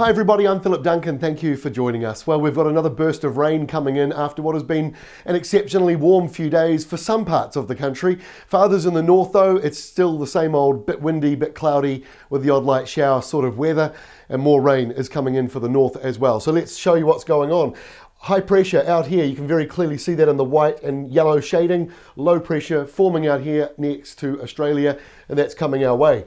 Hi everybody, I'm Philip Duncan. Thank you for joining us. Well, we've got another burst of rain coming in after what has been an exceptionally warm few days for some parts of the country. For others in the north though, it's still the same old bit windy, bit cloudy with the odd light shower sort of weather, and more rain is coming in for the north as well. So let's show you what's going on. High pressure out here, you can very clearly see that in the white and yellow shading. Low pressure forming out here next to Australia, and that's coming our way.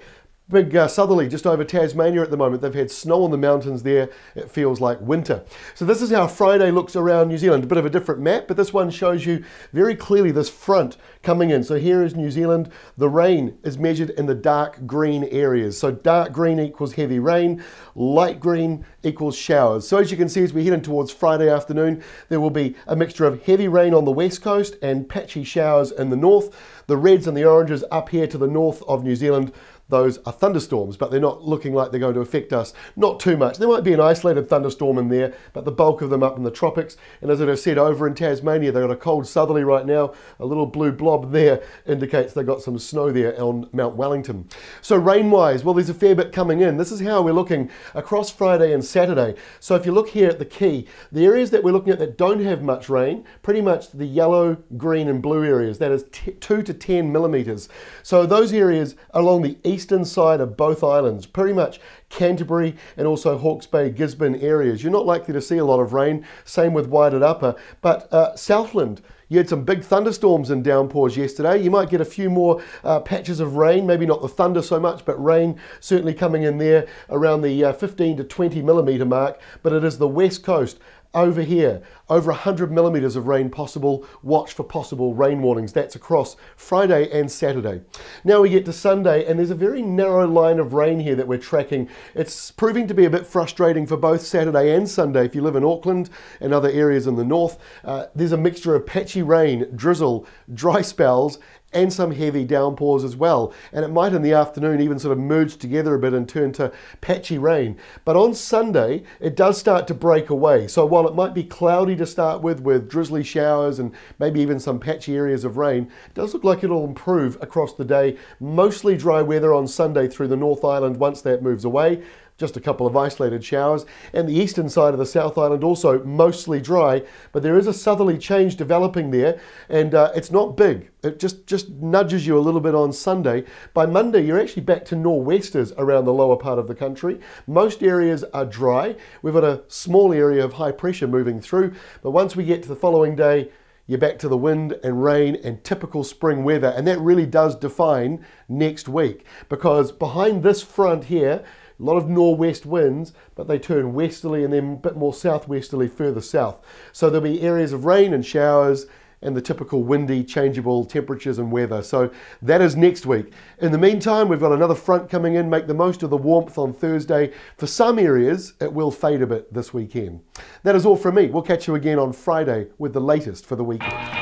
Big southerly just over Tasmania at the moment. They've had snow on the mountains there. It feels like winter. So this is how Friday looks around New Zealand. A bit of a different map, but this one shows you very clearly this front coming in. So here is New Zealand. The rain is measured in the dark green areas. So dark green equals heavy rain, light green equals showers. So as you can see, as we're heading towards Friday afternoon, there will be a mixture of heavy rain on the west coast and patchy showers in the north. The reds and the oranges up here to the north of New Zealand, those are thunderstorms, but they're not looking like they're going to affect us. Not too much. There might be an isolated thunderstorm in there, but the bulk of them up in the tropics. And as I said, over in Tasmania, they've got a cold southerly right now. A little blue blob there indicates they've got some snow there on Mount Wellington. So rain-wise, well, there's a fair bit coming in. This is how we're looking across Friday and Saturday. So if you look here at the key, the areas that we're looking at that don't have much rain, pretty much the yellow, green and blue areas, that is 2 to 10 millimetres. So those areas along the eastern side of both islands, pretty much Canterbury and also Hawke's Bay, Gisborne areas, you're not likely to see a lot of rain. Same with Waited Upper. But Southland, you had some big thunderstorms and downpours yesterday. You might get a few more patches of rain, maybe not the thunder so much, but rain certainly coming in there around the 15 to 20 millimetre mark. But it is the west coast over here, over 100 millimetres of rain possible. Watch for possible rain warnings. That's across Friday and Saturday. Now we get to Sunday, and there's a very narrow line of rain here that we're tracking. It's proving to be a bit frustrating for both Saturday and Sunday if you live in Auckland and other areas in the north. There's a mixture of patchy rain, drizzle, dry spells, and some heavy downpours as well. And it might in the afternoon even sort of merge together a bit and turn to patchy rain. But on Sunday, it does start to break away. So while it might be cloudy to start with drizzly showers and maybe even some patchy areas of rain, it does look like it'll improve across the day. Mostly dry weather on Sunday through the North Island once that moves away. Just a couple of isolated showers, and the eastern side of the South Island also mostly dry, but there is a southerly change developing there, and it's not big. It just nudges you a little bit on Sunday. By Monday, you're actually back to nor'westers around the lower part of the country. Most areas are dry. We've got a small area of high pressure moving through, but once we get to the following day, you're back to the wind and rain and typical spring weather, and that really does define next week, because behind this front here, a lot of nor'west winds, but they turn westerly and then a bit more southwesterly further south. So there'll be areas of rain and showers and the typical windy, changeable temperatures and weather. So that is next week. In the meantime, we've got another front coming in. Make the most of the warmth on Thursday. For some areas, it will fade a bit this weekend. That is all from me. We'll catch you again on Friday with the latest for the weekend.